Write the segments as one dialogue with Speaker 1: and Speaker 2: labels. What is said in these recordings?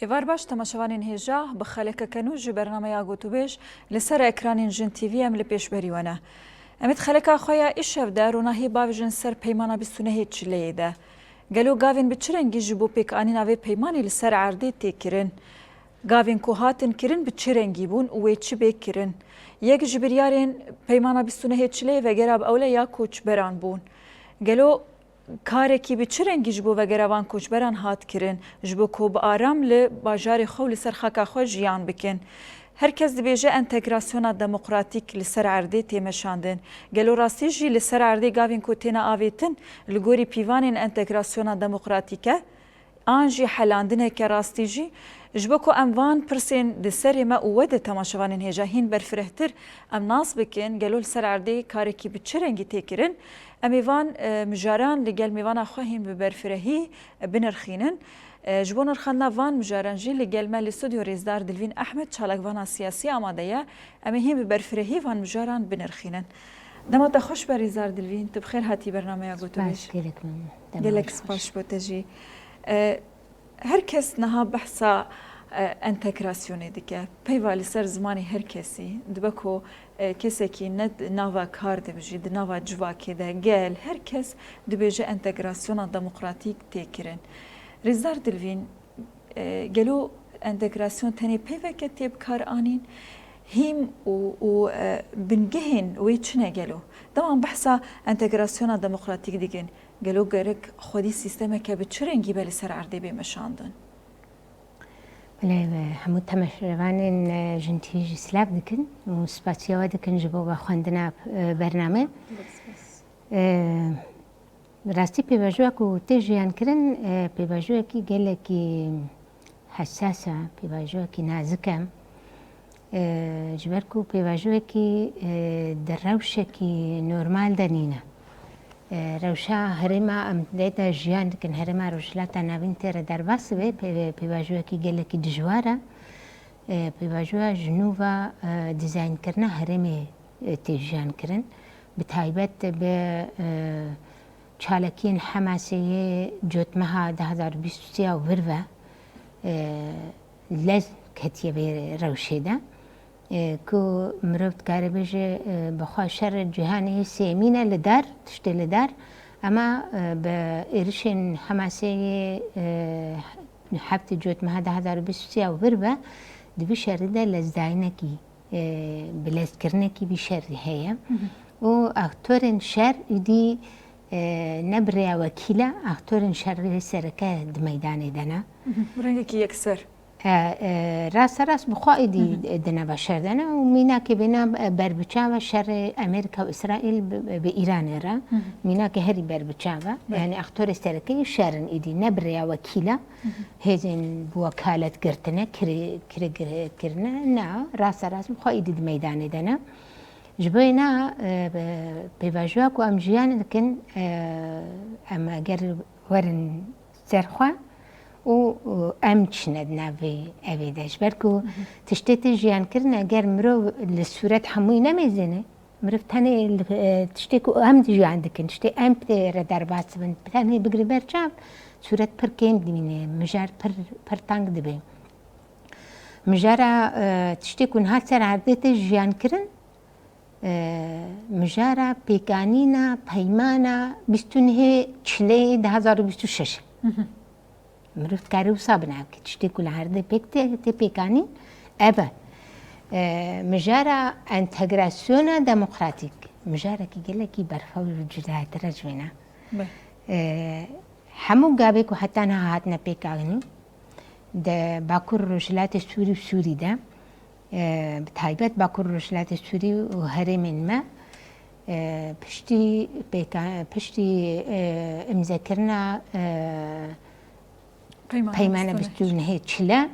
Speaker 1: ایوار باش تماشاوانین هیجا بخالک کنوج برنامه یا گوتوبیش لسر اکرانین جن تیوی ام لپیش بریونه. امید خالک آخویا ایشف دار و نهی باوجن سر پیمانا بیستونه هیچ لیده. گلو گاوین بچرنگی جبو پیک آنی نوی پیمانی لسر عردی تکرن. گاوین کوهاتن کرن بچرنگی بون و چی بکرن. یک جبریارین پیمانا بیستونه هیچ لی و گراب اوله یا کوچ بران بون. گلو کارێکی بچرەنگی ji بۆ vegeravan koçberan hat kirin ji bo ku bi aram li bajarê xwe li ser xaka xwe jiyan bikin. Herkes dibêje entegrasyona demokratîk li ser erdê têmeşandin. Gelo rastî jî li ser erdê gavên ku têne avêtin li gorî pîvanên entegrasyona demokratîk e, an jî helandineke rastî jî ji bo ku em van pirsên di serê me û we de temaşevanên hêja hîn berfirehtir em nas bikin gelo li ser erdê karekî biçirengî tê kirin. ام ایوان مجاران لگل میوان خواهیم به برفرهی بنرخینن جبون رخنا وان مجاران جی لگل مال استودیو رزدار دلوین احمد چالک وان سیاسی آماده یا امی هم به برفرهی وان مجاران بنرخینن دما تخش بر رزدار دلوین تبخیر هاتی برنامه یا گوتوبیش گلک سپاس بوتجی هر کس نها بحثا انتگراسیونی دیگه پیوالی سر زمانی هر کسی دبکو کسی که نوا کار دبیجی نوا جواکی ده گل هر کس دبیجه انتگراسیون دموکراتیک تکرن رزدار دلوین گلو انتگراسیون تنی پیوکه تیب کار آنین هیم و بنجهن ويتشنا گلو دمان بحثا انتگراسیون دموکراتیک دیگن گلو گرک خودی سیستم که بچرنگی بلی سر عرضی بمشاندن
Speaker 2: بله همون تماشاوان جنتیج سلاب دکن و سپاسیوا دکن جبو و خواندنا برنامه راستی پیواجوه کو تجیان کرن پیواجوه کی گله کی حساسه پیواجوه کی نازکم جبر کو پیواجوه کی دروشه کی نورمال دنینه روشا هرما ام دیتا جیان کن هرما روشلاتا نوین تر در باس به پیواجوه کی گله کی دجواره پیواجوه جنوبا دیزاین کرنا هرمی تجیان کرن بتایبت به چالکین حماسیه جوتمها 2023 و وروا لز کتیه به روشیده کو مروت کاری بشه بخواه شر جهانی سیمینه لدار تشته لدار اما به ایرشین حماسه حبت جوت مها 2023 و وربا دبی شرده لزداینه کی بلز کرنه کی بیشر هیا و اختورن شر ایدی نبریا وکیله اختورن شر سرکه دمیدانه دنا
Speaker 1: برنگه کی یکسر
Speaker 2: راس بخواهی دنا بشر دنا و مینا که بنا بربچاو شر امریکا و اسرائیل به ایران را مینا که هری بربچاو یعنی اختار استرکی شرن ایدی نبریا وکیله هزین بوکالت گرتنه کرنه نه راس بخواهی دید میدان دنا جبینا بیواجوا کو ام جیان کن ام اگر ورن سرخوا و ام چند نوی اویدش برکو تشتت جیان کرن اگر مرو لصورت حموی نمیزنه مرو تنی تشتی کو ام جیان دکن تشتی ام پر در باس بند تنی بگری برچاب صورت پر کم دینه مجار پر تانگ دبی مجارا تشتی کن هر سر عادت جیان کرن مجارا پیکانینا پیمانا بیستونه چلی 2026 مروت کاری و صابنه که تشتی کل هرده پیکته پیکانی ابا مجارا انتگراسیون دموکراتیک مجارا کی گله کی برفاوی وجوده ترجمه همون قابل که حتی نه هاتنا پیکانی ده باکور رجلات سوری ده بتایبت باکور رجلات سوری و هرمین ما پشتی امذکرنا پیمانه بستون هی چلا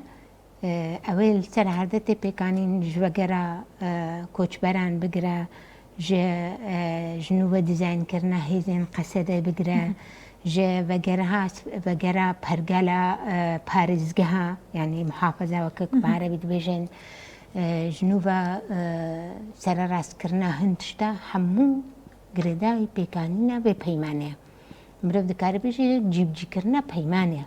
Speaker 2: اول سر عادت پیکانین جوگرا کوچبران بگرا جنوب دیزاین کرنا هیزن قصده بگرا وگرا پرگالا پارزگها یعنی محافظه وکک بعربی دبیجن جنوب سر راست کرنا هندشتا همو گردای پیکانینا به پیمانه مرد کاری بشه جیب جی کرنا پیمانه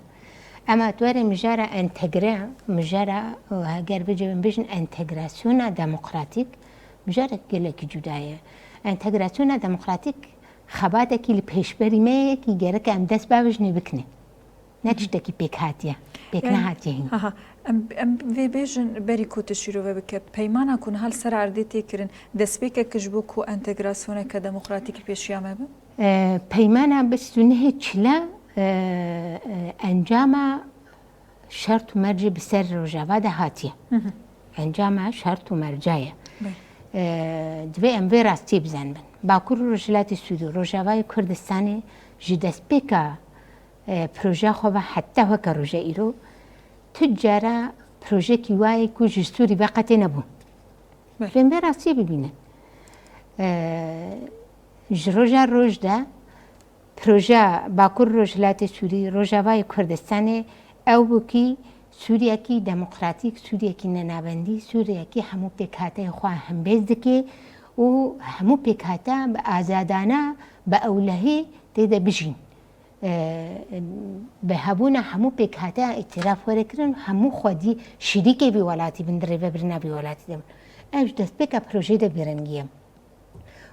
Speaker 2: اما توری مجرا انتگرا مجرا هگر بجن انتگراسیون دموکراتیک مجرا گله کی جدایه انتگراسیون دموکراتیک خباته کی پیشبری می کی گره که ام دست باوجنی بکنه نتشته کی پیکاتیه پیکنا هاتیه
Speaker 1: ام وی بیژن بری کوت شیرو و بک پیمانا کن هل سر عردیتی کرن دسپیک کجبو کو انتگراسیون که دموکراتیک پیشیامه به
Speaker 2: پیمانا بسونه چلا انجام شرط و مرجع بسر روجاوا ده هاتیه انجام شرط و مرجعه دوی ام وی راستی بزن بن باکور روجلات سودو روجاوای کردستانی جدست بیکا پروژه خواه حتی وکا روجه ایرو تجارا پروژه کی وای کو جستوری وقت نبود فهم به راستی ببینه روجا روج ده پروژه باکور روجلات سوری روجاوای کردستان او بکی سوریه کی دموکراتیک سوریه کی ننابندی سوریه کی همو پیکاته خواه هم بیزدکی و همو پیکاته با آزادانه با اولهی تیده بجین به هبونا همو پیکاته اعتراف ورکرن همو خودی شریک بی ولاتی بندره و برنا بی ولاتی دم اوش دست بکا پروژه ده بیرنگیم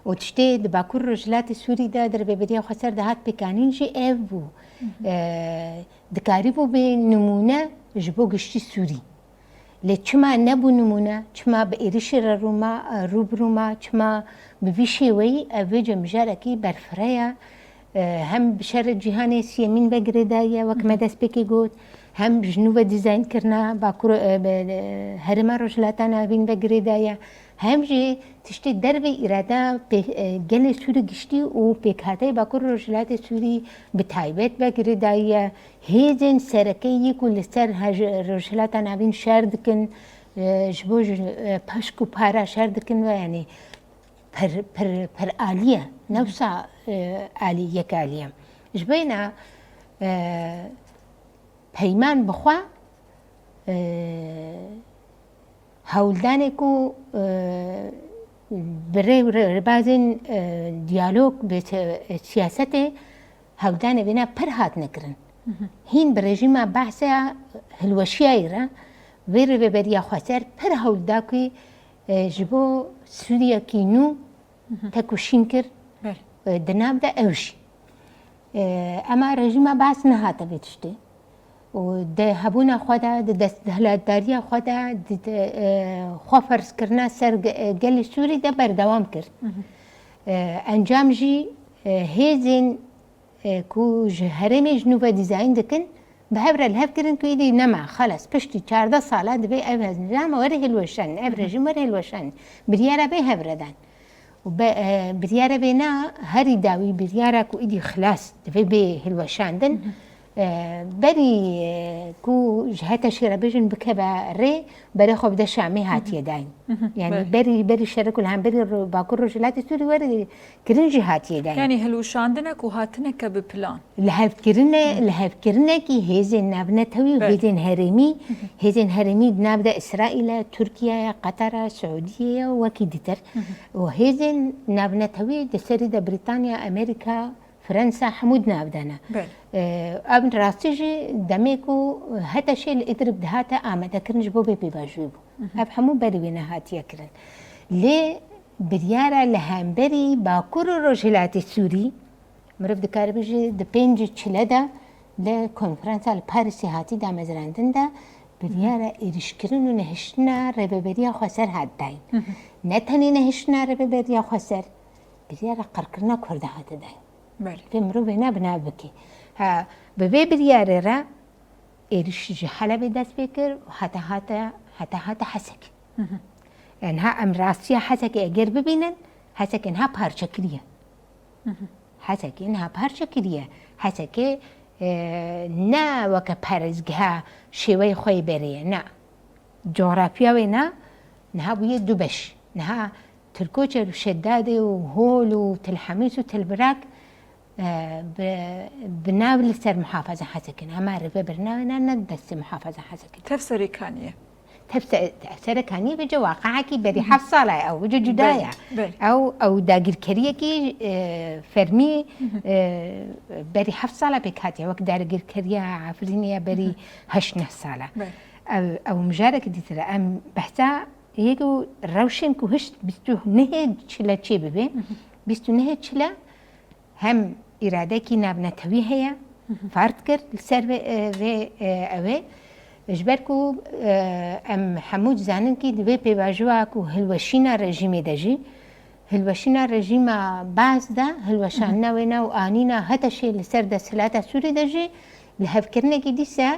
Speaker 2: و تشتی ده باکور رجلات سوری ده در ببریا خسر ده هات پیکانین جی او بو دکاری بو به نمونه جبو گشتی سوری لی چما نبو نمونه چما به ایریش روبروما چما بویشی وی اوی جمجاره کی برفریا هم بشر جهان سیمین بگیره دایه وقت مدرس بکی گود هم جنوب دیزاین کرنا باکور هرم رجلاتنا بین بگیره دایه هم جی تشتی درب اراده گل سوری گشتی و پیکاته باکور رجلات سوری به تایبت بگیره دایه هیزن سرکی کل سر رجلاتنا بین شرد کن جبوج پشکو پارا شرد کن و یعنی پر عالیه نفسها عالیه کالیه جبینا پیمان بخوا هولدانه کو برای بعضین دیالوگ به سیاست هولدانه بنا پر هات نکرن هین برژیم بحث هلوشیایی را ویر و بریا خسر پر هولدا کی جبو سوریا کینو تکوشین کر دناب ده اوش اما رژیم بحث نهاته بیتشته و ده هبونا خدا ده دست دهلاتداری خدا ده خوفرس کرنا سر گل سوری ده بردوام کرد انجام جی هیزین کو هرمی جنوب دیزاین دکن به هبر الهف کردن که ایدی نما خلاص پشتی 14 ساله دبی او هز نظام وره هلوشن او رژیم وره هلوشن بریاره به هبردن و بریاره بینا هری داوی بریاره کو ایدی خلاص دبی به هلوشاندن بری کو جهت شیره بجن بکبه ری بری خوب ده شامی هاتیه داین یعنی بری شرک هم بری باکور رجلات سوری وری کرن جهاتیه داین
Speaker 1: یعنی هلوشاندنک و هاتنک به پلان
Speaker 2: لحف کرنه کی هیزن نبنتوی و هیزن هرمی نبده اسرائیل ترکیه قطر سعودیه و کی دیتر و هیزن نبنتوی دسری ده بریتانیا امریکا فرنسا حمود نابدانا ابن راستيجي دميكو هتا شيء اللي اضرب دهاتا آمده كرنج بو بي باجوبو اب حمو بري وينا هاتيا كرن لي بريارا لهامبري باكور الرجلات السوري مرف دكار بيجي دبينجي تشلدا لكونفرنسا الباريسي هاتي دا مزراندن دا بريارا إرشكرن ونهشنا ربابريا خسر هاتاين نتاني نهشنا ربابريا خسر بريارا قرقرنا كوردا هاتا داين في مروبنا بنابكي ها ببي برياري را إيرش جحالة بداس بكر وحتى حسك إنها أمراسيا حسك أجر ببينن حسك إنها بارشكرية حسك إنها بارشكرية حسك نا وكا بارزجها شوي خوي بريه نا جغرافيا وينا نها بيه دوبش نها تركوشة وشدادي وهول وتلحميس وتلبراك بناول سر محافظة حسكن أما ربا برناونا ندس محافظة حسكن
Speaker 1: تفسري كانية
Speaker 2: سەرەکانی بەجێ واقعاکی بەری 7 ساڵە ئەو بجە جودایە ئەو داگیرکەریەکی فەرمی بەری 7 ساڵە پێک هاتیە وەک داگیرکەریە ئافرینە بەری 8 ساڵە ئەو مژارێکی دیترە ئەم بەحتا یەک و ڕەوشێن و هشت 29 چلە چێ ببێ 29 چلە هەم ئیرادێکی نابنەتەوی هەیە فارد کرد لەسەر ئەوێ ژبەر و ئەم هەموو زانن کی دوێ پێواژوواک و هەلوەشینە ڕێژیمێ دەژی هەلوەشینە ڕێژیمە بازدا هەلوەشاننەوێنە و ئانینە هەتەشێ لەسەر دەسەلاتە سووری دەژێ لە هەفکردنێکی دیسە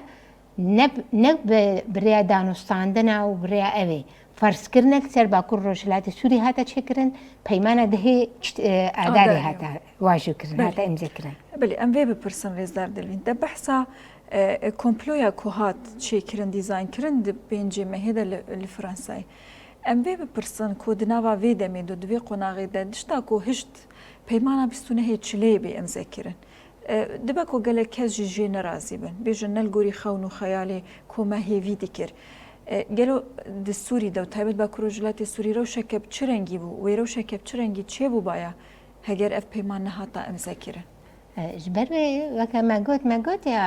Speaker 2: نەک بریا دانوستاندنە و بریا ئەوێ فەرزکردنێک سەر باکوور ڕۆژهەڵاتی سووری هاتە چێکردن پەیمانە دەهێ ئاداری هاتە واژوکردن هاتە ئەمزێکردن
Speaker 1: بەێ ئەم وێ بپرسن ڕێزدار دەلوین دە بەحسا کۆمپلۆیە کوهات چێکردن دیزاینکردن پێنجێ مەهێدە لە فرانسای ئەم وێ بپرسن کۆدناوا وێ دەمێت و دوێ قۆناغێدا دشتا کۆ هشت پەیمانە بیستونە هەیە چلێ بێ ئەمزەکردن دبە کۆ گەلە کەس ژێ نەرازی بن بێژن نەلگۆری خەون و خەیاڵێ کۆمە هێوی دکرد گەلو دستوری دە و تایبەت بە کوڕۆژلاتی سووری ڕەوشەکە چ ڕەنگی بوو وێ ڕەوشەکە چ ڕەنگی چێ بوو باە هەگەر ئەف پەیمان نەهاتە ئەمزەکردن
Speaker 2: ژبەر وەکە مەگوت یا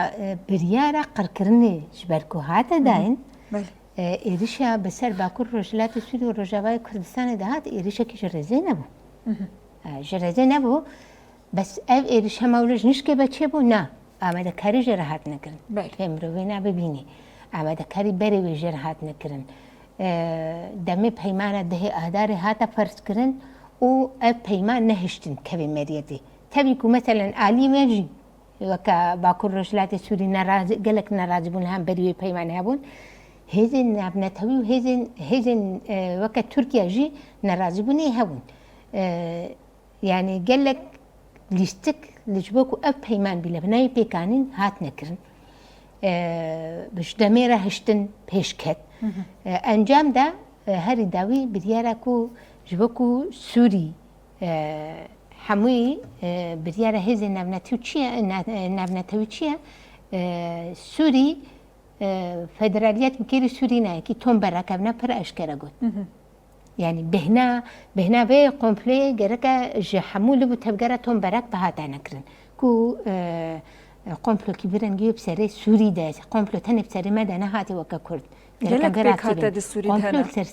Speaker 2: بریارە قڕکردنی ژبەرکۆ هاتە داین ئێریشە بەسەر باکوور ڕۆژهەڵاتی سووری و ڕۆژاوای کوردستانی داهات ئێریشێکی ژەڕێزەی نەبوو ژەڕێزەی نەبوو بەس ئەو ئێریش هەماولش نیشکێ بەچێ بوو نا ئامادەکاری ژێرە هات نەکردن پێ مرۆڤێ ناببینی ئامادەکاری بەرەوێ ژێر هات نەکردن دەمێ پەیمانە دەهێ ئاداری هاتە فەرزکردن و ئەو پەیمان نەهشتن کەوێ مەریەتی تەبیک و مەتەلەن ئالی مێژی وەکە باکوور ڕۆژهەڵاتی سووری گەلێک نەڕازی بوون هەم بەریوێ پەیمان هەبوون هێزن نابنەتەوی و هێزن وەکە تورکیاژی نەڕازی بوونی هەبوون یعنی گەلێک لیستک لەجبۆک و ئەو پەیمان بی لە بناوی پێکانین هات نەکردن بشدەمێرە هشتن پێشکەت ئەنجامدا هەری داوی بریارە و ژبۆک و سووری هەمووی بریارە هێزی نابنەتەوی چییە سووری فەدرالیەت بکەری سووری نایەکی تۆم بەراکە بنە پڕ ئەشکەرە گوت یعنی بهنا بێ قۆمپلێ گەرەکە ژە هەموو لە بوو تەبگەرە تۆم بەراک بەهاتا نەکردن و قۆمپلۆکی برەنگی بسەرێ سووری دەست قۆمپلۆ تەنێ بسەری مەدە نەهاتی وەکە کورد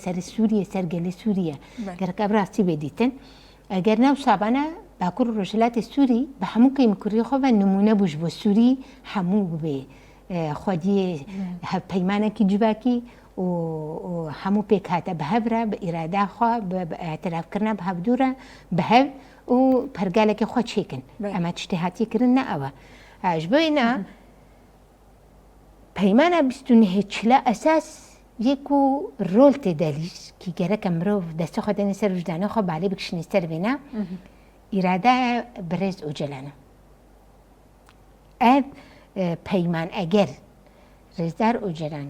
Speaker 2: سەر سووریە سەرگەلی سووریە گەرەکە ڕاستی بێدیتن ئەگەر ناو سابانە باکوور ڕۆژهەڵاتی سووری بە هەموو کەیمکوڕی خۆ بە نمونە بوش بۆ سووری هەموو ببێ خودیە پەیمانێکی جوواکی و هەموو پێک هاتە بە هەبرە بە ئیراداخوا بە ئەتەرافکردە بە هەبدورە بە هەب و پەرگالێکی خۆ چێکن ئەمە تشتی هاتیکردن نە ئەوە ئاش بۆینە پەیمانە 29 چلە ئەساس یەک و ڕۆل تێدەلیش کی گەرەکە مرۆڤ دەستە خۆ دەنێ سەر وجدانە خۆ بالێ بکشنی سەر بێنە ئیرادایە بەڕێز ئۆجەلانە ئەv پەیمان ئەگەر ڕێزدار ئۆجەلان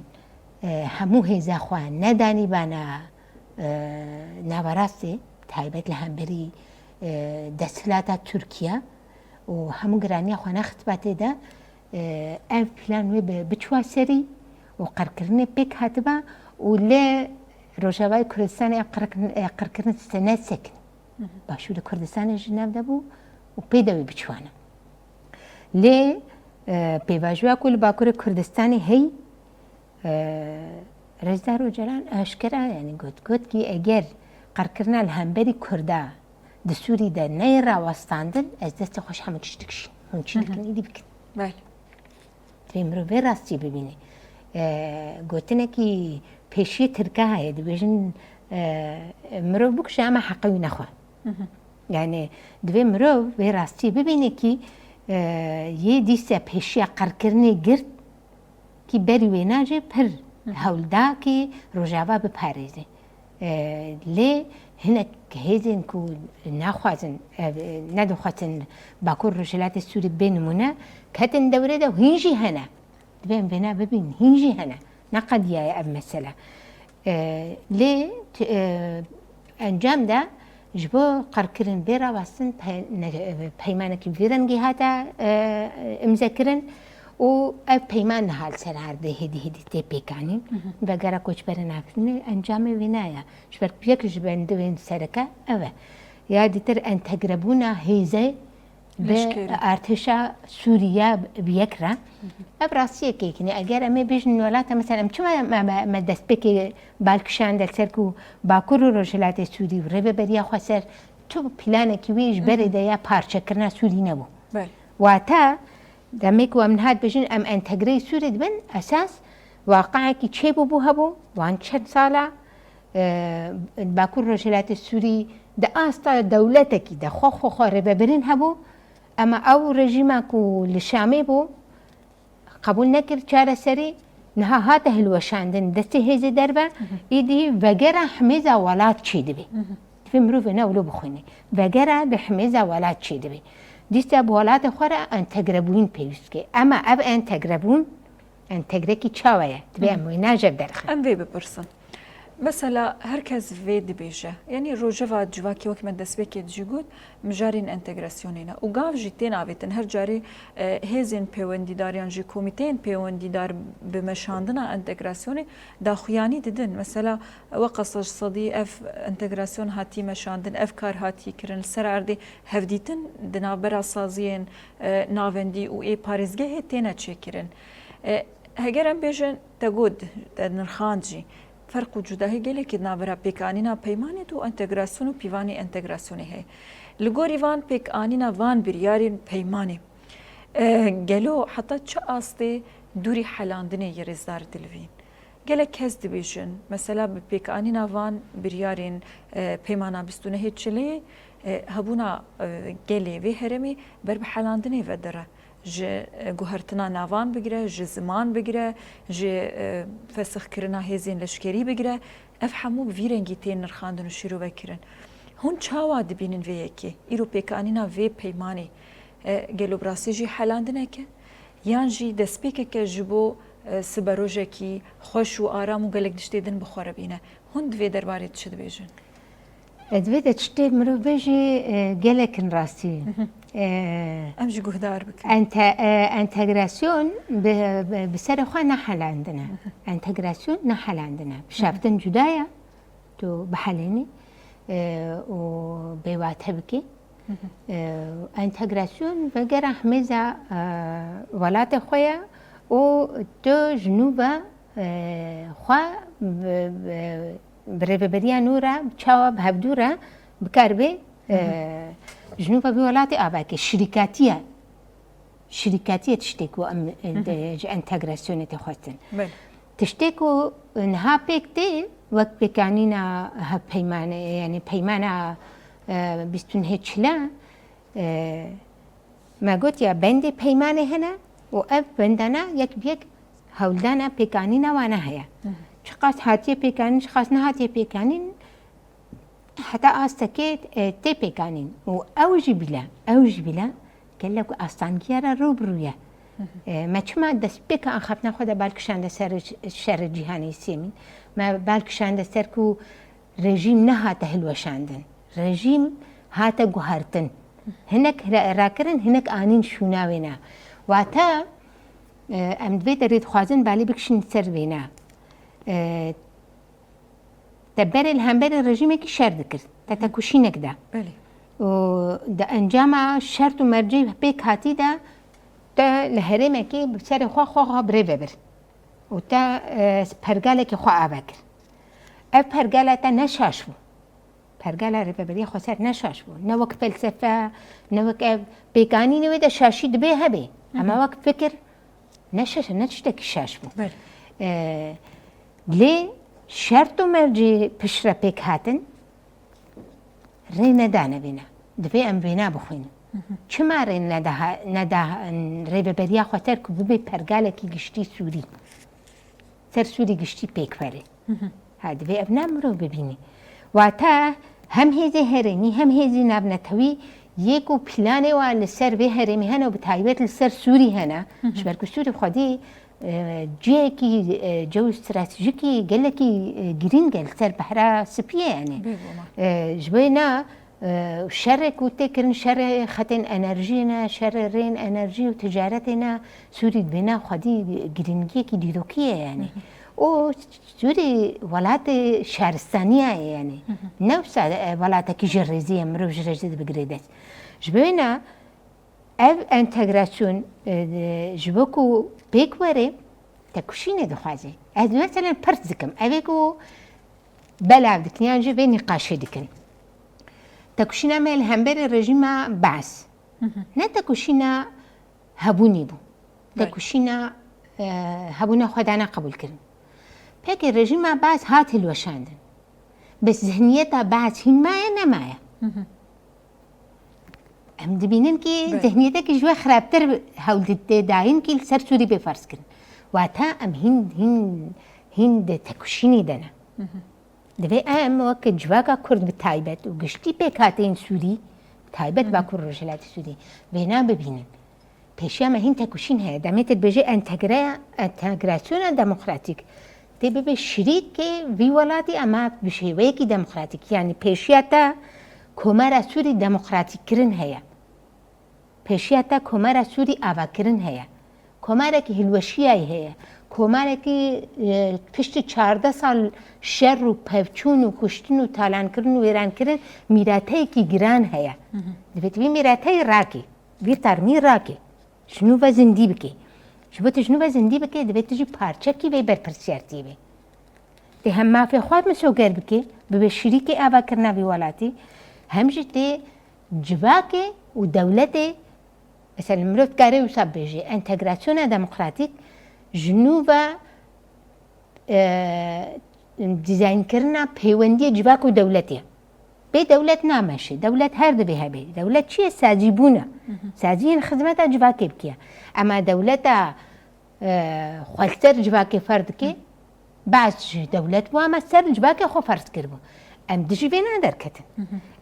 Speaker 2: هەموو هێزاخوا نەدانی بانە ناوەڕاستێ تایبەت لە هەمبەری دەسەڵاتە تورکیا و هەموو گرانیە خۆ نەختبا تێدا ئەv پلان وێ بچوە سەری و قەرکردنی پێک هاتبە و لێ ڕۆژاوای کوردستانی قەرکردن سەنە سەکن باشوورە کوردستانی ژناو دەبوو و پێدەوی بچوانە لێ پێواژوە و لە باکوورە کوردستانی هەی ڕێزدار ئۆجەلان ئاشکرا ینی گوتکی ئەگەر قەرکردنا لە هەمبەری کووردا دەسووریدا نەیڕاوەستاندن ئەس دەستی خۆش هەموو تشتکشین هەمچینەکەنیدی بکن تێ مرۆڤێ ڕاستی ببینێ گوتنێکی پێشیە ترکە هەیە دەبێژن مرۆڤ بکوژە ئەمە حەقەوی نەخوا یعنی دوێ مرۆڤ وێ ڕاستی ببینێکی یێ دیسە پێشیە قەرکردنی گرت کی بەری وێ ناژێ پڕ هەولداکی ڕۆژاوا بپارێزێ لێ هەنێک هێزن و ناخوازن نەدەخواتن باکوور ڕۆژهەڵاتی سووری بێنمونە کەتن دەورێدا و هینژی هەنە دبێن بێنا ببین هینژی هەنە نەقەدیایە ئەم مەسەلە لێ ئەنجامدا ji bo qerkirin bêra westin peymanekî vîrengî hate imzekirin و اف پیمان هال سر عرضه هدی تی پیکانی و گرا کوچ برناکن انجام وینایا شبر بیکش بندوین سرکه اوه یا دیتر انتگربونا هیزه به ارتشا سوریا بیکره ابراسیه که کنی اگر امی بیشن ولات مثلا چما ما دست بکی بالکشان در سرکو باکور و رجلات سوری و ربه بریا خسر تو پلانه کی ویش برده یا پارچه کرنا سوری نبو واتا دمیک و من هاد بیشن ام انتگری سوری دبن اساس واقعا کی چه بو هبو وان چند ساله باکور رجلات سوری ده آستا دولتکی ده خو ربه برین هبو اما او رژیما کو لشامی بو قبول نکرد چاره سری نها هاته هلوشاندن دستی هیزی دربه ایدی وگره حمیزه ولاد چی دبی في مروف نولو بخوني وگره به حمیزه ولاد چی دبی دیسته بولاد خوره انتگربون پیوسکی اما اب انتگربون انتگرکی چاویه دبی اموی ناجب درخه
Speaker 1: ام وی بپرسن مثلا هرکس وی دبیجه یعنی روجوا جواکی وقت من دست بکی جگود مجارین انتگراسیونینا و گاف جیتین آویتن هر جاری هزین پیوندیداریان جی کمیتین پیوندیدار بمشاندنا انتگراسیونی داخویانی دیدن مثلا وقص صدی اف انتگراسیون هاتی مشاندن اف کار هاتی کرن سر اردی هفدیتن دنابرا سازین ناوندی و ای پارزگه هتینا چه کرن هگرم بیجن تگود نرخانجی فرق وجوده گله که نابرا پیکانینا پیمانی تو انتگراسیون و پیوانی انتگراسیونی هی لگوری وان پیکانینا وان بریارین پیمانی گلو حتی چه آسته دوری حلاندنه یرزدار دلوین گله کس دبیشن مثلا پیکانینا وان بریارین پیمانا بستونه هی چلی هبونا گله وی هرمی بر بحلاندنه ودره جه گوهرتنا نوان بگیره، جه زمان بگیره، جه فسخ کرنا هزین لشکری بگیره، اف همو ویرنگی تین نرخاندن و شروع بکرن. هون چاوا دبینن وی اکی، ایرو پیکانینا وی پیمانی گلو براسی جی حلاندنه که، یان جی دسپیکه که جبو سبروجه کی خوش و آرام و گلک دشتیدن بخوره بینه. هون دوی درباره چه دبیجن؟
Speaker 2: دوی دشتی مرو بیجی گلکن راستی.
Speaker 1: امجي جهدار بك
Speaker 2: انتجراسيون بسر خو نحل عندنا انتجراسيون نحل عندنا شافتن جدايا تو بحليني وبيوات هبكي انتجراسيون بقرا حميزة ولات خويا و تو جنوبا خو بريبريا نورا بتشاوا بهبدورا بكاربي جنوب بولاتي آباك شركاتية تشتكو أم انتجراسيون تخوتن تشتكو إنها بيكتي وقت بيكانينا هبيمانة يعني بيمانة بستون هيك لا ما قلت يا بندي بيمانة هنا وأب بندنا يك بيك هولدانا بيكانينا وانا هيا شخص هاتي بيكانين شخص نهاتي بيكانين حتى أستكيت تبي كانين وأوجي بلا قال لك أستانجيرا روبرويا ما شما دس بك أخذنا خدا بالكشان دسر الشر الجهاني سيمين ما بالكشان دسركو رجيم نهات هلوشاندن رجيم هات جوهرتن هناك راكرن هناك آنين شوناوينا واتا أم دوي دريد خوازن بالي بكشن سر بينا تبري الهمبري الرجيم كي شر ذكر تتكوشي نكدا
Speaker 1: بله
Speaker 2: وده انجام شرط مرجي بيك هاتي ده لهرمه كي بسر خو بريبر وتا پرگاله كي خو ابكر اف پرگاله تا نشاشو پرگاله ريبري خو سر نشاشو نوك فلسفه نوك بيكاني نوي ده شاشي دبه هبه اما وقت فكر نشتك شاشو
Speaker 1: بله
Speaker 2: ليه شرط مرجي بشرة بيك هاتن رينا دانا بينا دفي ام بينا بخوين چما رينا ندا ريبه بريا خاطر كو بي پرگاله كي گشتي سوري سر سوري گشتي بيك فري هاد في ابنا مرو ببيني واتا هم هيزي هريني هم هيزي نابنتوي يكو بلاني وال سر في هريمي هنا وبتايبت السر سوري هنا شبركو سوري بخدي جيكي جو استراتيجيكي قال لك جرين قال سر بحرا سبيه يعني جبينا شرك وتكرن شر ختن انرژینا شر رین انرژی و تجارتنا سوری بنا خدی گرینگی کی دیروکیه یعنی او سوری ولات شهرستانیه یعنی نفس ولات کی جرزیه مرو جرزی بگریدت جبینا اف انتگراسیون جبکو بیکوره تکوشینه دخوازه از مثلا پرت دکم اویکو بلعب دکنیان جو بینی قاشه دکن تکوشینا مل همبر رژیم بعث نه تکوشینا هبونی بو تکوشینا هبونا خدانا قبول کردن پک رژیم بعث هات الوشاندن بس ذهنیت بعث هین مایا نمایا ام دبینن که ذهنیت که جوا خرابتر هولد دایم که سر سوری بفرض کردن واتا ام هند تکوشینی دنا دبی ام وقت جواکا کرد بتایبت و گشتی پیکاتین سوری تایبت با کر رجلات سوری بنا ببینن پیشیا ما هند تکوشین هست دمیت بجی انتگراسیون دموکراتیک تی به شریک وی ولاتی اما بشیوه کی دموکراتیک یعنی پیشیا تا کمر سوری دموکراتیک کرن هیا پیشیا تا کمر سوری آوا کرن هیا کمر کی هلوشیای هیا کمر کی پشت 14 سال شر و پفچون و کشتن و تالان کردن و ویران کردن میراثی کی گران هیا دبیت وی میراثی راکی وی ترمی راکی شنو و زندی بکی شبت شنو و زندی بکی دبیت جو پارچه کی وی برپرسیارتی وی ده هم ما في خواب مسوگر بکی به شریک آوا کرنا وی ولاتی همجته جواکه و دولته مثلا مرد کاری و سب بجی انتگراسیون دموکراتیک جنوب دیزاین کردن پیوندی جواک و دولتیه به دولت نامشه دولت هر دبیه به دولت چیه سازیبونه سازین خدمت جواکی بکیه اما دولت خالتر جواکی فرد که بعض دولت و اما سر جواکی خو فرض کرده ام دجی بینا درکتن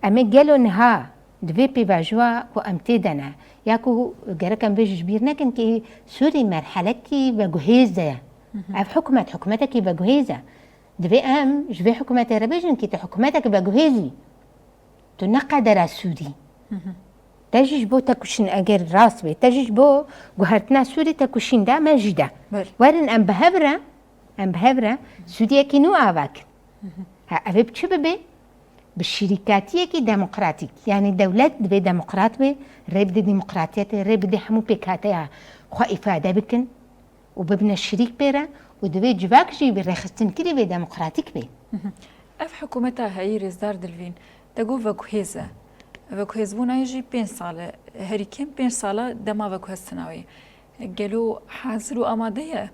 Speaker 2: اما گلو نها دوی پیواجوا و امتدنا یاکو گرکم بیش بیر نکن که سوری مرحله کی و جهیزه اف حکومتك بجهيزة دوی ام جوی حکومت ربیجن که حکومتك بجهيزي تنقد راسودي تجيش بو تكوشن اگر راس بي تجيش بو جهرتنا سوري تكوشن دا مجدا ورن ام بهبره سودية كي نو آواك ها أبي بچه ببي بالشركاتية كي ديمقراطيك يعني دولت دبي ديمقراط بي ريب دي ديمقراطيات ريب دي حمو بيكاتيها خوا إفادة بكن وببنى الشريك بيرا ودبي جواك جي بريخستن كده بي ديمقراطيك بي
Speaker 1: اف حكومتها هاي رزدار دلفين تقول فاكوهيزة فاكوهيزبونا يجي 5 سالة هريكين 5 سالة دما فاكوهستناوي قالوا حاضروا أمادية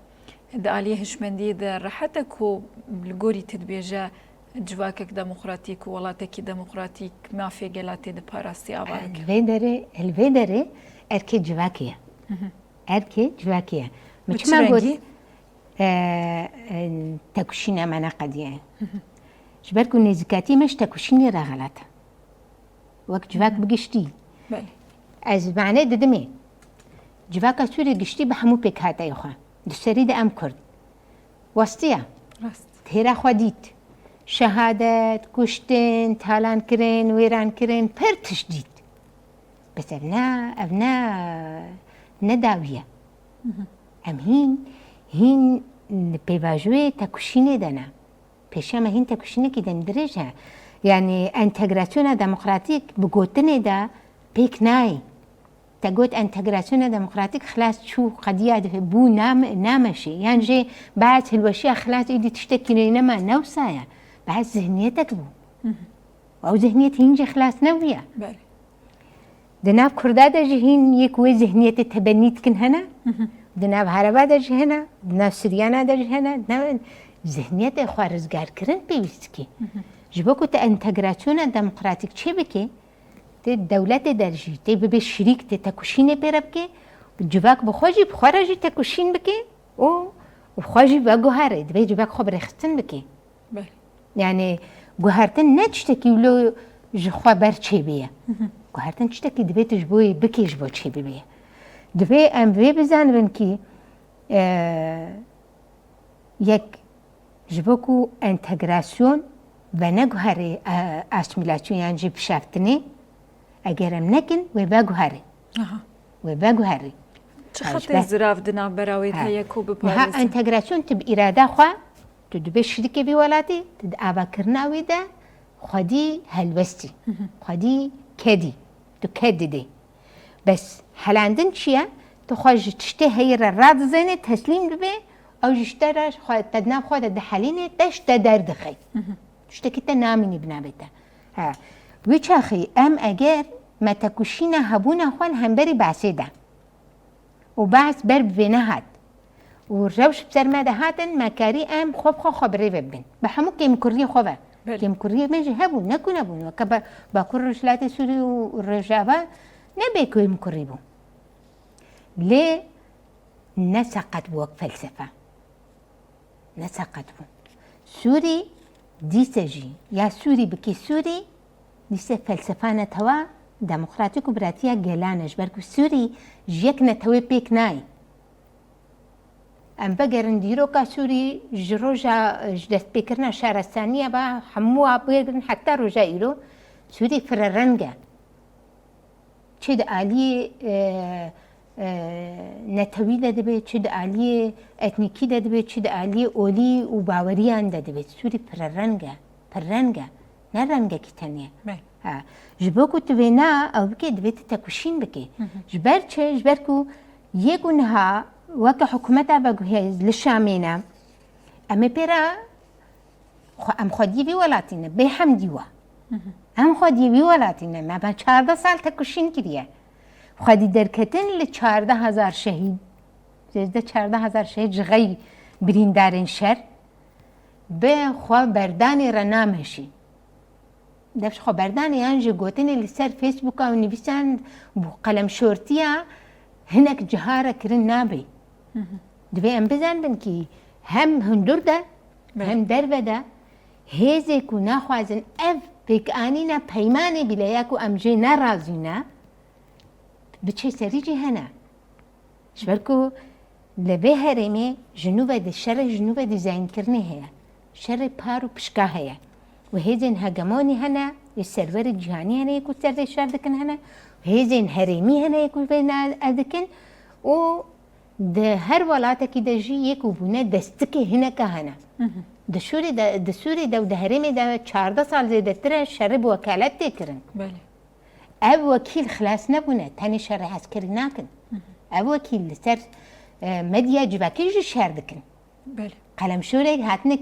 Speaker 1: دا عليه هشمندي دا راحتك بالقوري تدبيجا جواكك ديمقراطيك ولاتك ديمقراطيك ما في قلاتي دا باراستي أبارك
Speaker 2: الفيدري أركي جواكية أركي جواكية مش ما قلت تكوشينا معنا قدية جبالكو نزكاتي مش تكوشيني را غلطة وقت جواك بقشتي از معنى ددمي جواك سوري قشتي بحمو بك هاتا يخوان دستري دا ام كرد وسطيا تهيرا خوديت شهادات كشتن تالان كرين ويران كرين پر تشديد بس ابنا نداوية ام هين بيواجوه تكوشيني دانا پیشا ما هين تكوشيني كي دندرجها يعني انتجراسيون ديمقراطيك بقوتني دا بيك ناي تقول انتجراسيون ديمقراطيك خلاص شو قضية بو نامشي يعني جي بعد هالوشياء خلاص ايدي تشتكي لينما نوسايا بعد ذهنيتك بو او ذهنية هنجي خلاص نوية دناب كردادا جي هين يكوي ذهنية تبنيت كن هنا دناب هربادا جي هنا دناب سريانا دا جي هنا دناب ذهنية خوارزگار کرن بيوستكي جبوكو تا انتجراسيون ديمقراطيك چه بكي تی دولت درجی تی به شریک تی تکوشین پیرب که جواک بخواجی بخوارجی تکوشین بکی و بخواجی با گوهره دی جواک خوب رختن بکی یعنی گوهرتن نچتکی ولو جخوا بر چه بیه گوهرتن چتکی دی تجبوی بکی جبو چه بیه دی ام وی بزنن کی یک جبوکو انتگراسیون ونگوهری آسیمیلاسیون جی بشافتنی اگرم نکن و بگوهری و بگوهری
Speaker 1: چه خطی زراف دنا براوید هیا کو بپارس
Speaker 2: ها انتگراسیون تب اراده خواه تو دو شرکت بی ولاتی تد آوا کرناوی ده خودی هلوستی خودی کدی تو کدی دی بس هلندن چیه تو خواهش تشته هیر راد زنه تسلیم ببی او جشترش خواهد تدناب خواهد ده حلینه تشت درد خی تشته کتا نامینی بنابیده ویچ اخی ام اگر ما تکوشین هبونه خوان هم بری بحثی ده و بعض بر بینه هات و روش بسر ما ده هاتن مکاری ام خوب خبری ببین به همون کم کری خوبه کم کری میشه هبون نکنه بون و که با کر رجلات سوری و رجابه نبی کم کری بون لی نسقط بوک فلسفه نسقط بون سوری دیسه جی یا سوری بکی سوری دیسه فلسفه نتوا دموکراتیک و براتیا گلانش برکو سوری جیک نتوی پیک نای ام بگرن دیروکا سوری جروجا جدست پیکرنا شهرستانیه با همو بگرن حتی روجا ایرو سوری فررنگه چه ده آلی نتوی ده بید چه ده آلی اتنیکی ده بید چه ده آلی اولی و باوریان ده بید سوری فررنگه نه رنگه کی تنیه جبر کو توینا او بکی دویت تکوشین بکی جبر چه جبر کو یکونها وک حکومت بگویی لشامینا اما پیرا ام خودی وی ولاتینه به هم دیوا ام خودی وی ولاتینه ما با 14 سال تکوشین کریه خودی درکتن ل 14000 شهید زده 14000 شهید جغی بریندارن شر به خو بردانی رنامشی دفش خبردان یانجی گوتنی لسر فیسبوک و نویسند بو قلم شورتیا هنک جهاره کرن نابی دوی ام بزن بن کی هم هندور ده هم درو ده هیزی کو نخوازن اف بیک آنینا پیمانی بیلیا کو امجی نرازینا بچه سریجی هنه شبرکو لبه هرمی جنوب ده شر جنوب دیزاین کرنه هیا شر پارو پشکا هیا و هیزن هجمانی هنا السرور الجهاني هنا يكون سر الشهر دكن هنا هیزن هرمی هنا يكون بين أذكن و ده هر ولاته كده جي يكون بنا دستك هنا كهنا ده سوري ده وده هرمي ده 14 سال زيادة ترى شرب وكالات تكرن
Speaker 1: بله
Speaker 2: أب وكيل خلاص نبونه تاني شر عسكري ناكن أب وكيل سر مديا جباكي جي شهر دكن
Speaker 1: بله
Speaker 2: قلم شوري هاتنا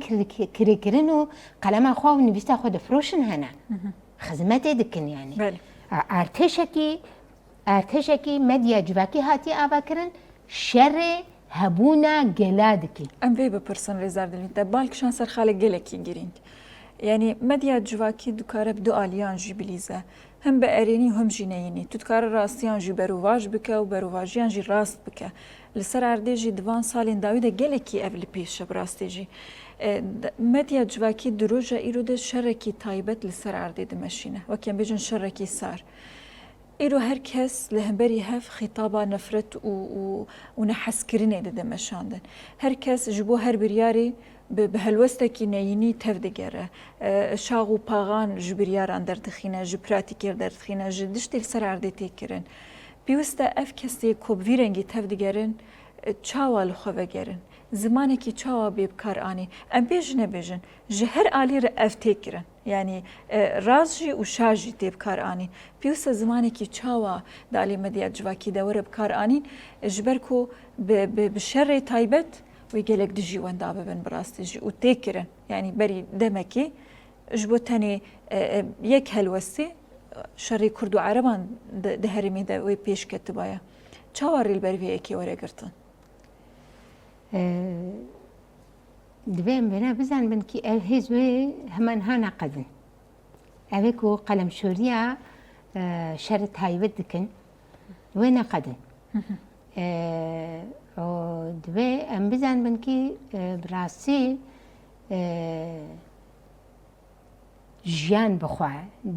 Speaker 2: كريكرينو قلم أخوه ونبيستا خود فروشن هنا خدمات دكن يعني
Speaker 1: بله
Speaker 2: ارتشكي مديا جواكي هاتي آواكرن شر هبونا جلادكي
Speaker 1: ام في بپرسن رزار دلین ده بالکشان سر خاله گلکی گرینگ یعنی مدیا جواکی دکاره بدو آلیان جی بلیزه هم به ارینی هم جینینی تو دکاره راستیان جی برواج بکه و برواجیان جی راست بکه لسر ارده جی دوان سالین داویده گلکی اول پیش براستی جی مدیا جواکی دروجه ایرو ده شرکی تایبت لسر ارده دمشینه وکیم بیجن شرکی سار ایرو هر کس لهمبری هف خطابه نفرت و نحس کرنه ده دمشاندن هر کس جبو هر بریاری به هلوستکی نینی تفدگره شاغو پاغان جبریاران دردخینه جبراتیکر دردخینه جدشتیل سر عرده تیکرن بیوسته اف کسی کوب ویرنگی تفدگرن چاوال خواه گرن زمانی که چاوا بیبکار آنی ام بیجنه بیجن جهر آلی را اف تیکرن یعنی رازجی و شاجی تیبکار آنی بیوسته زمانی که چاوا دالی مدیا جواکی دوره بکار آنی جبر کو بشر تایبت وی گلک دجی وندابه بن براستی جی و تیکرن یعنی بری دمکی جبوتنی یک هلوستی شری کرد و عربان ده هرمی ده وی پیش کتبایا چاواری البری اکی وره گرتن
Speaker 2: دبیم بنا بزن بن کی هزوی همان ها نقدن اوه کو قلم شوریا شر تایبت دکن و نقدن دوی ام بزن بن کی براسی جیان بخوا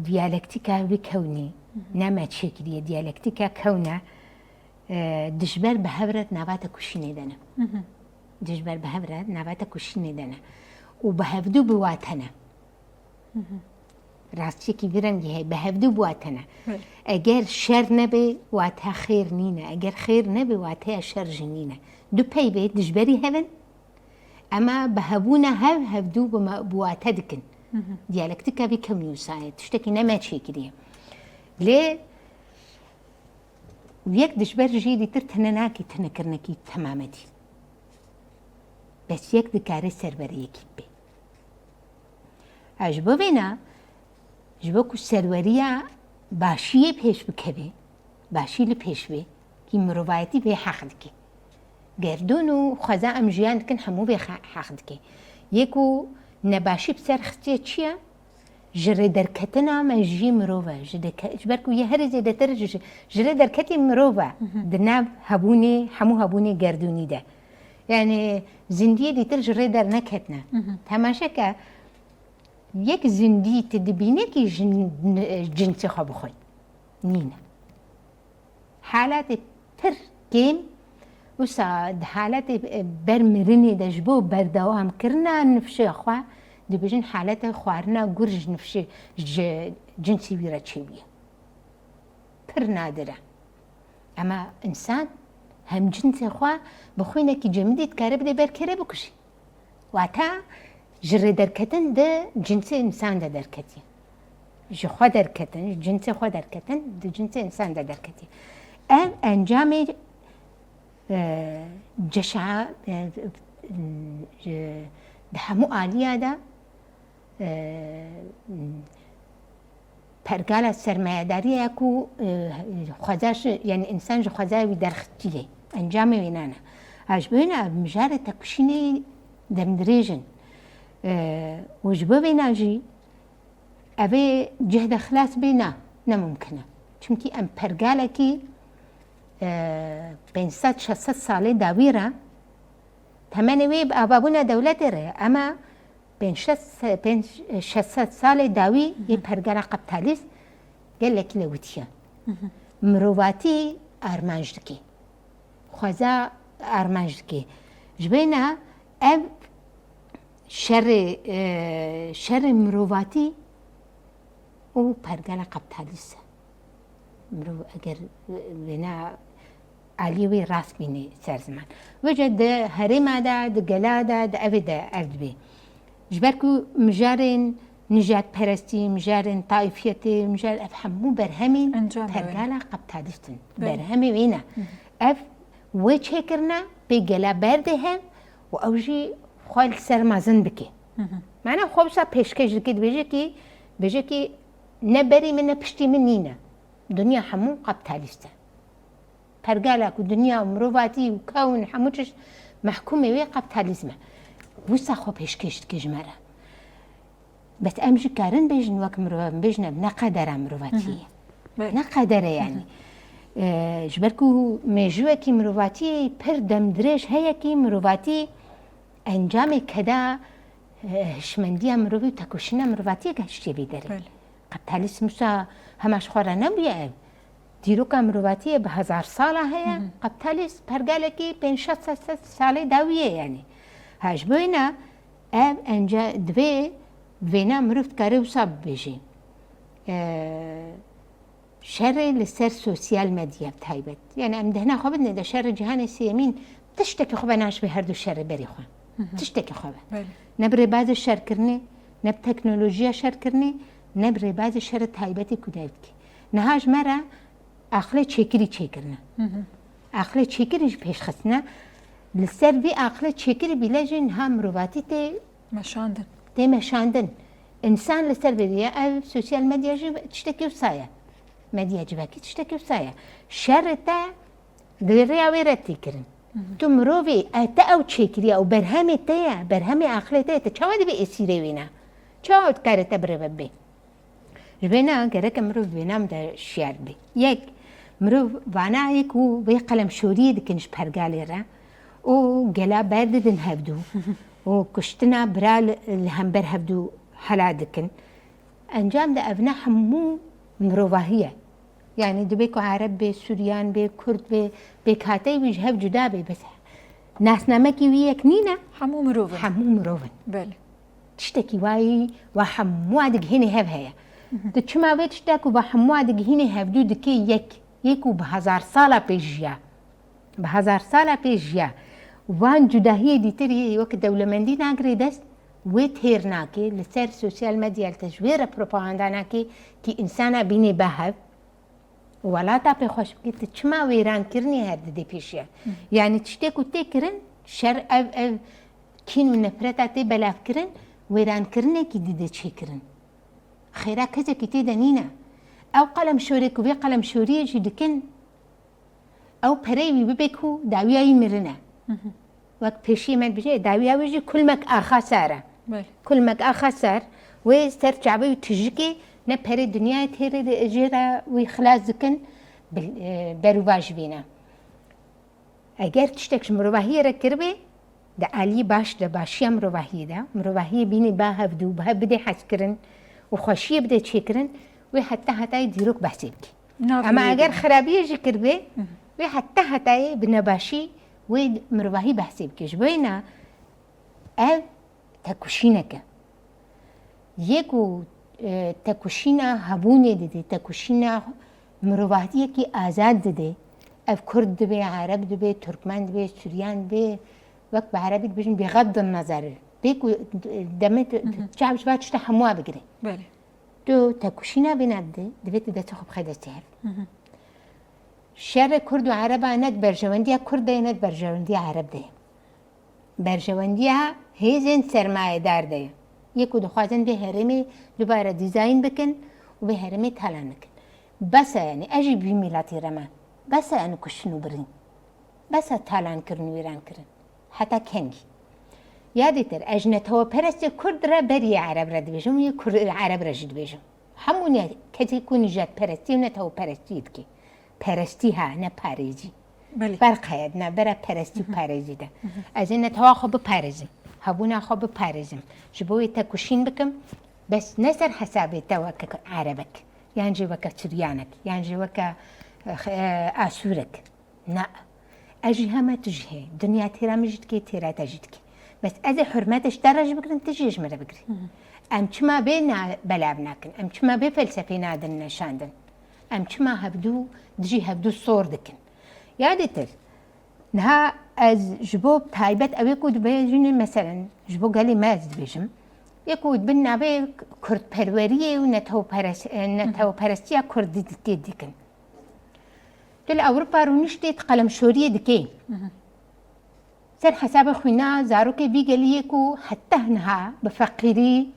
Speaker 2: دیالکتیکا وی کونی نما چکریه دیالکتیکا کونه دجبر به هورت نوات کشینه دنه دجبر به هورت نوات کشینه دنه و به هفدو بواتنه ڕاستیەکی گرنگی هەیە بە هەفتوو بواتەنە ئەگەر شەر نەبێ واتە خێر نینە ئەگەر خێر نەبێ واتەیە شەرژ نینە دوو پێی بێت دژبەری هەبن ئەمە بە هەبوونە هەفتوو بواتە دکن دیالکتیکا بی کەم نووسایەت شتێکی نەماچێکریە لێ یەک دژبەر ژیری تر تەنە ناکی تەنەکردنەکی تەمامەتی بەس یەک دکارێ سەربەرەیەکی بێ ئەش بۆ بێنە ji bo ku serweriya başiyê pêş bikeve başî li pêş vê kî mirovayetî vê heq dike gerdûn û xweza em jiyan dikin hemû vê heq dike yê ku nebaşî bi ser xistiye çi ye ji rêderketina me jî mirov e ji ber ku yê herî zêdetir ji rêderketê mirov e di nav hebûnê hemû hebûnê gerdûnî de yani zindiyê dîtir ji rê derneketine temaşeke یەک زیندی تدبینێکی جنسی خۆ بخۆی نینە حالەتی تر کێم وسا حالەتی بەرمرنی دەش بۆ بەردەوامکردنا نفشێخوا دەبێژن حالەتە خواردنا گورژ نفشێ جنسی ویرە چێویە پر نادرە ئەمە ئینسان هەم جنسی خوا بخۆینێکی جەمدیت کارە بدە بەرکێرە بکوشی واتە ji rêderketin di cinsê insan de derketiye ji xwe derketin ji cinsê xwe derketin di cinsê insan de derketiye ev encamê ceşa di hemû aliya de pergala sermayedariya ku xweza yani insan ji xweza wî derxitiye encamê wê nane ji bo wê mijarê tekuşînê demdirêjin وش ببینا جی اوه جهد خلاص بینا نممکنه چونکی ام پرگاله کی 500-600 ساله داویره تمنی وی آبابونه دولت ره اما 500-600 ساله داوی یه پرگاله قبطالیست گلک لوتیه مروواتی ارمانج دکی خوزا ارمانج دکی جبینا او شر مرۆڤاتی و پەرگەلە قەپتالیسە مرۆڤ ئەگەر وێنە ئالیەوەی ڕاست بینێ سەر زمان وەجە هەرێمادا گەلادا ئەوێدا ئەردبێ ji ber ku mijarên nijadperestî mijarên taîfiyetê mijar ev hemû berhemên pergala qeptalîst in berhemê wê ne ev wê çêkirine pê gela berdê hev û ew jî خۆی سەر مازن بکێ مانە خۆبسا پێشکەش دکێت بێژە کی نەبەری من نە پشتی من نینە دنیا هەموو قەپتالیستە پەرگالە و دنیا و مرۆڤاتی و کەون هەموو چش مەحکومێ وێ قەپتالیزمە وسا خۆ پێشکەش دکێ ژمارە بەس ئەم ژ کارن بێژن وەک مرۆڤ بێژنە نەقەدەرە مرۆڤاتیە نەقەدەرە یانی ji ber ku mêjûyekî mirovatiyê pir demdirêj heyekî mirovatî encamê keda hişmendiya mirovî û tekoşîna mirovatiyê gehiştiye vê derê qeptalîsm wisa hemaş xwe re nebûye ev dîroka mirovatiyê bi hezar sala heye qeptalîst pergalekî 500-600 salê dawî ye yanî ji bo wê ev divê vêna mirov dikare wisa bibêje şerê li ser sosyal medya taybet yani em dihna xwe bidine de şerê cîhanê sêmîn tiştekî xwe naşibê her du şerê berê xwe tiştekî xwe be ne bi rêbazê şerkirinê ne bi teknolojiya şerkirinê ne bi rêbazê şerê taybetî ku dev dike niha ji me re aqilê çêkirî çêkirine aqilê çêkirî ji pêşxistine li ser vê aqilê çêkirî bîle jî niha mirovatî tê meşandin insan li ser vêriye ev sosyal medya jî tiştekî wisa ye medya civakî tiştekî wisa ye şerê te di rêya wê re têkirin tu mirovê te ew çêkiriye û berhemê te ye berhemê aqilê te ye te çawa dibê esîrê wê ne çawa dikare te birêve bê ji vê ne gerek mirov vênam de şiyar bê yek mirov vanayê ku vê qelemşoriyê dikin ji pergalê re û gela berdidin hevdû û kuştina bira li hember hevdû hela dikin encam de ev ne hemû mirovahiye yani dibê ku Arab bê Sûriyan bê Kurd bê bêkhateyî wî ji hev cuda bê bes nasnamekî wî yek nîne
Speaker 1: hemû mirovin
Speaker 2: hemû mirovin تشتكي واي وحموا دقهني هب هيا دچما ويت تشتكوا وحموا دقهني هب دو دكي يكو بهزار سالا بيجيا بهزار سالا بيجيا وان جداهية دي تري وقت دولمندي ناقري دست ويتهير ناكي لسر سوشيال ميديا التجوير بروباغندا ناكي كي إنسانا بيني بهب ولا تابي خوش بكي تشما ويران كرني هرد دي بيشيا يعني تشتكوا تكرن شر أو كينو نفرتا تي بلاف كرن ويران كرني كي دي تشي كرن خيرا كذا كي تدنينا أو قلم شوري كوبي قلم شوري جدكن أو بريوي ببكو داويا يمرنا وقت بيشي من بيجي داويا ويجي كل مك آخا سارة كل مك آخا سار ويسترجع بي وتجيكي نبهري الدنيا تهري جيرا ويخلاص ذكن بروواج بينا اگر تشتكش مروحية ركربي دا علي باش دا باشيا مروحية دا مروحية بيني باها بدو باها بدي حسكرن وخوشية بدي تشكرن وحتى يديروك بحسيبك اما اگر خرابية يجي كربي وحتى بنباشي ومروحي بحسيبك جبينا او تكوشينك يكو تكوشينا هبوني دي تكوشينا مروحية كي آزاد دي اف كرد دبي عرب دبي تركمان دبي سوريان دبي وقت بعربي بيجن بغض النظر بيكو دمت تشعب شبات تحموا بقري
Speaker 1: بله
Speaker 2: تو تكوشينا بنادي دبيت دا تخب خدا سهر شر كرد وعرب ند برجوانديا كرد ند برجوانديا عرب دي برجوانديا هيزن سرمایه دار دي يكو دخوازن دي هرمي دوباره ديزاين بكن وبهرمي تالان بكن بس يعني اجي بميلاتي رمان بس أنا كشنو برين بس تالان كرن ويران كرن حتى كنجي يادي تر أجنة هو برست كرد را بري عرب رد بيجم ويا كرد عرب رجد بيجم همون كتي كوني جات برستي ونت هو برستيد كي برستي ها نه باريزي فرق هيد نه برا برستي باريزي ده أجنة هو خب باريزي هبونا خب باريزم جبوي تكوشين بكم بس نسر حسابي توك عربك يعني جوك سريانك يعني جوك آسورك لا أجي هما تجهي دنيا تيرا مجدكي تيرا تجدكي بس أزي حرماتش درج بكرن تجيش مرة بكري أم كما بينا بلعبناكن أم كما بي فلسفي نادن نشاندن أم كما هبدو دجي هبدو الصور دكن يادي تر نها از جبوب تايبت أو يكود بيجن مثلا جبو قالي ما أزد بيجم يكود بنا بي كرد پروريه ونتهو پرستيا كرد دكن دل أوروبا رونشتت قلم شورية دكي سر حساب خوينا زاروكي بيقليكو حتى هنها بفقيري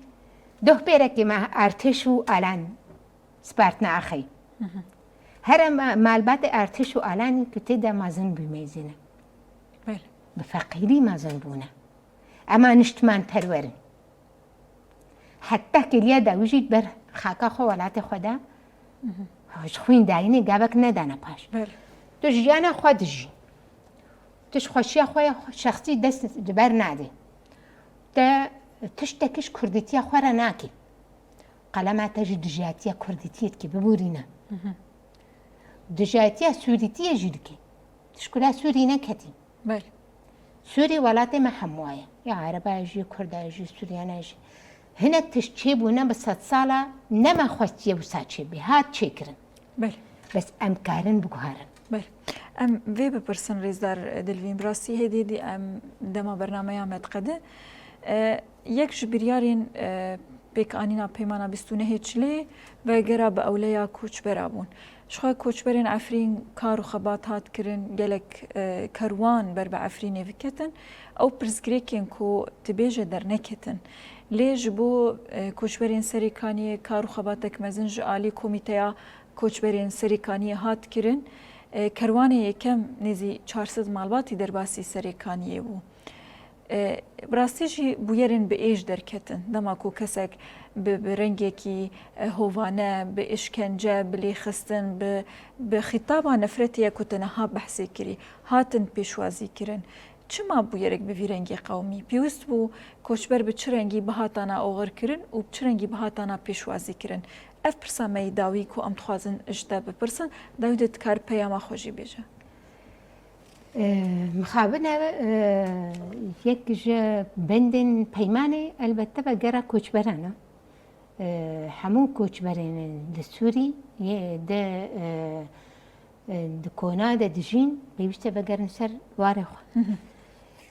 Speaker 2: دوه بيركي مع ارتشو آلان سبارتنا أخي هرم مالبات ارتشو آلان كتدا مازن بميزينه بفقيري مازن بونا أما نشتمان پرورن حتى كليا دا وجيد بر خاكا خو ولات خدا هاش خوين دايني قابك ندانا باش تو جيانا خوا دجي تش خوشيا خويا شخصي دست دبر نادي تا تشتكش كردتيا خورا ناكي قلما تجي دجاتيا كردتيا كي ببورينا دجاتيا سوريتيا جيدكي تشكرا سوري نكتي سوري ولاتي ما حموايا يا عربا يجي كردا يجي سوريانا يجي هنا تشتيبونا بس صالة نما خوستي وساتشي بهات شكرن بس ام كارن بقهارن
Speaker 1: ام في ببرسن ريزدار دلوين براسي هدي دي ام دما برنامج متقده يك جبريارين بيك انينا بيمانا بستونه هيچلي وگرا باوليا کوچ برابون شخوا کوچ برين عفرين كارو خبات هات كرن گلك كروان بر بعفرين فكتن او برزگريكين كو تبيجه در نكتن ليش بو کوچبرین سریکانی کارو خباتک مزنج عالی کمیته کوچبرین سریکانی هات کرن کروانی یکم نزی 400 مالباتی در باسی سریکانی بو براستیجی بویرن به ایج درکتن دما کو کسک به رنگی کی هوانه به اشکنجه بلی خستن به خطاب نفرتی کتنها بحثی کری هاتن پیشوازی کرن چما بویرک به ویرنگی قومی پیوست بو کوچبر به چرنگی بهاتانا اوغر کرن و چرنگی بهاتانا پیشوازی کرن اف پرسا میداوی کو ام تخوازن اجدا بپرسن داویدت کار پیاما خوشی بیجه
Speaker 2: مخابنه یک بندن پیمانه البته بگره کوچبرانه همون کوچبران لسوری د کونا د دجین بيشته بگرن سر واره خو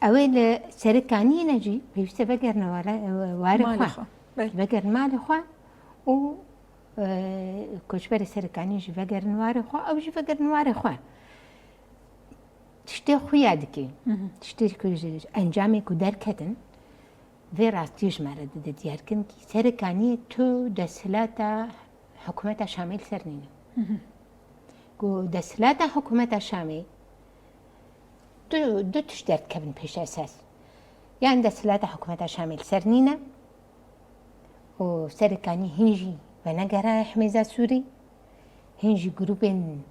Speaker 2: اول سرکانی نجی بيشته بگرن واره خو بگرن مال خو و کوچبر سرکانی جی بگرن واره خو او جی بگرن واره خو تشتی خویاد کی تشتی که انجامی کو درکتن و راستیش مرد دیار کن کی سرکانی تو دستلات حکومت شامل سرنینه کو دستلات حکومت شامی دو تشترك كابن بيش أساس يعني دستلات حكومة شامل سرنينا وسركاني هنجي ونقرا حميزة سوري هنجي جروبين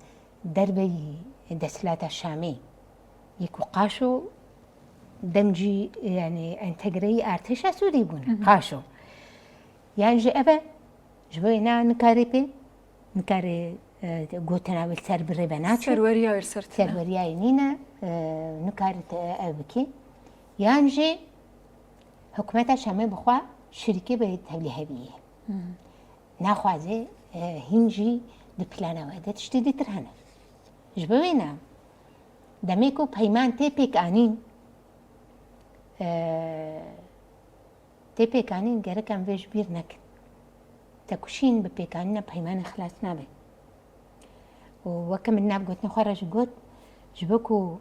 Speaker 2: دربي دستلات الشامي يكو قاشو دمجي يعني انتجري ارتشا سوري بون قاشو يعني جي أبا جبوينا نكاري بي نكاري قوتنا بالسر بالربانات
Speaker 1: سروريا ورسرتنا
Speaker 2: سروريا نينا نكارت أبكي يانجي حكومة شامي بخوا شركة بتولي هبيه ناخوازي هنجي دبلانا وهذا تشتدي ترهنا جبوينا دميكو بيمان تيبيك آنين تيبيك آنين جرك أم فيش بير نكن تكوشين ببيكاننا بيمان خلاص نابي وكم الناب قلت نخرج قلت جبكو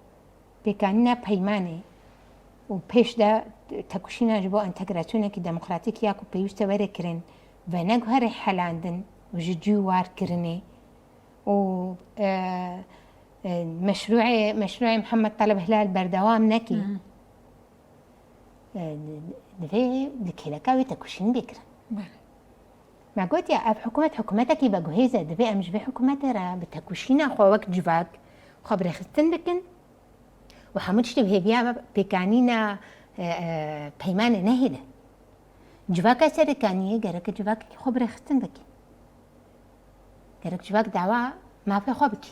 Speaker 2: بيكاننا بيماني وبيش دا تكوشينا جبو انتجراتيونا كي ديمقراطيك ياكو بيوستا وري كرين وناقو هاري حالاندن وجيجو وار كرني و مشروعي محمد طلب هلال بردوام نكي دفي لكيلاكاوي تكوشين بكرا ما قلت يا أب حكومتك يبقى جهيزة دفي أمش في حكومتها را بتكوشينا خو وقت جواك خبر خستن بكن وحمدش تبهي بيا بكانينا بيمان نهيده جواك سركانية جرك جواك خبر خستن بكن جرك جواك دعوة ما في خبك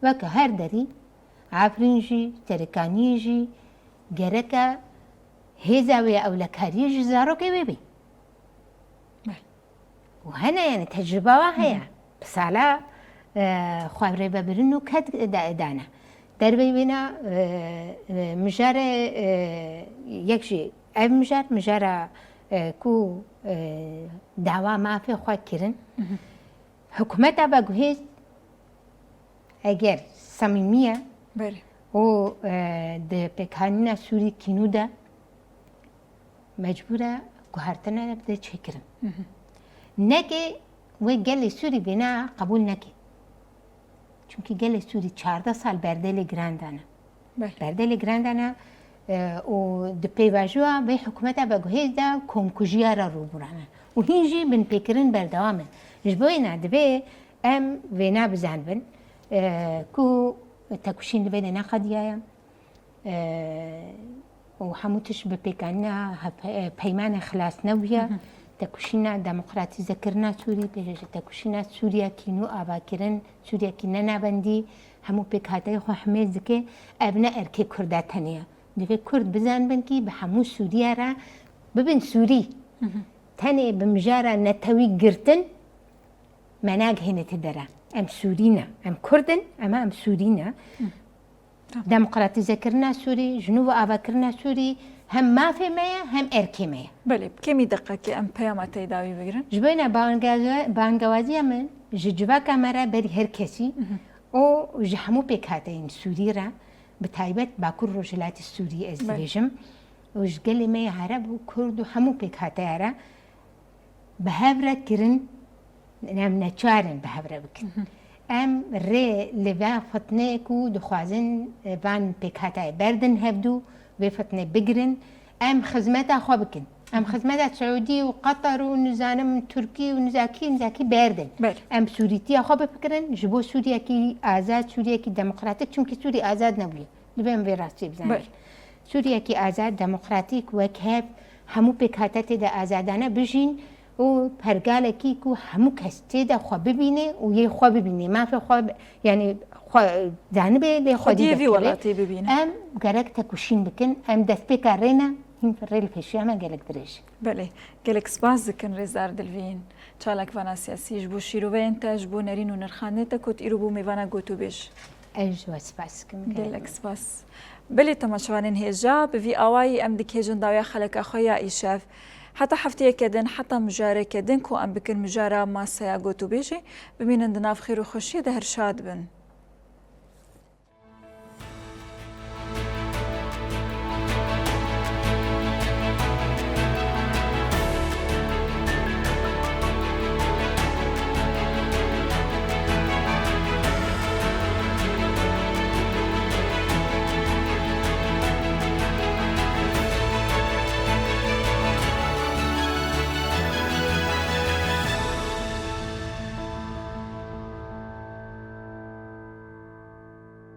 Speaker 2: وك هر دري عفرينجي سركانيجي جرك هزاوية أو لكاريجي زاروك بيبي وهنا يعني تجربة واهية بس على خبري ببرنو كد دانا دربي بينا مجارة يكشي أب مجارة كو دعوة ما في خوا كيرن حكومتها بجهز أجر صميمية و ده بكهاننا سوري كينودا مجبورة قهرتنا نبدأ تشكرن نكي وقال سوري بنا قبول نكي چونكي قال سوري 14 سال بردل جراندانا بردل جراندانا و د پیواژوا به حکومت بگوهید دا کمکوژیا را رو برانا و هنجي بن پیکرن بردوامه جبوینا دبی ام وینا بزن بن کو تکوشین دبی دنا قدیایم و هموتش بپیکاننا پیمان خلاص نویا تکوشینا دموکراتی ذکرنا سوری بیش تکوشینا سوریا کینو آباکرن سوریا کینا نبندی همو پیکاته خو حمید زکه ابنا ارکی کرداتنیه دوی کرد بزن بن کی به همو سوریا را ببین سوری تنی بمجارا نتوی گرتن مناگ هنه تدره ام سورینا ام کردن اما ام سورینا دموکراتی ذکرنا سوری جنوب آباکرنا سوری هم ما في مية هم إركي مية.
Speaker 1: بله كم دقة كي أم بياماتي داوي بقرن؟
Speaker 2: جبنا بانجوازي من جوا كاميرا بري هركسي أو جحمو بكاتين سوريرا بتايبت باكر رجلات السوري أزديجم وجقلي مية عرب وكرد وحمو بكاتيرا بهبرة كرن نعم نتشارن بهبرة بكن. ام ري لبا فتنيكو دخوازن بان بكاتاي بردن هبدو بفتنة بقرن ام خدمتها خو بكن ام خدمتها سعودي وقطر ونزانم تركي ونزاكي باردن ام سوريتي خو بفكرن جبو سوريا كي آزاد سوريا كي ديمقراطيك چونكي سوري آزاد نبوي دبم بيراستي بزنش سوريا كي آزاد ديمقراطيك وكهب همو بكاتات دا آزادانه بجين و پرگالکی که همو کستی ده خواه ببینه و یه خواه ببینه ما في خواه یعنی جانبه لی خودی
Speaker 1: خودی ولاتی ببینه
Speaker 2: ام گرک تکوشین بکن ام دست بکارنا هم فريل فيشيا ما قالك دريش
Speaker 1: بله گلک سپاس دکن رزار دلوین چالک وانا سیاسیش بو شیرو انتاج بو نرین و نرخانه تکوت ایرو بو میوانا گوتو بیش
Speaker 2: اجوا سپاس کم
Speaker 1: گلک سپاس بلی تماشوانین هجا بوی آوایی ام دکیجن داویا خلق اخویا ایشاف حتى حفتيه كدن حتى مجارة كدن كو ام بكن مجارة ما سيا گوتو بيجي بمين اندناف خير وخوشي ده هرشاد بن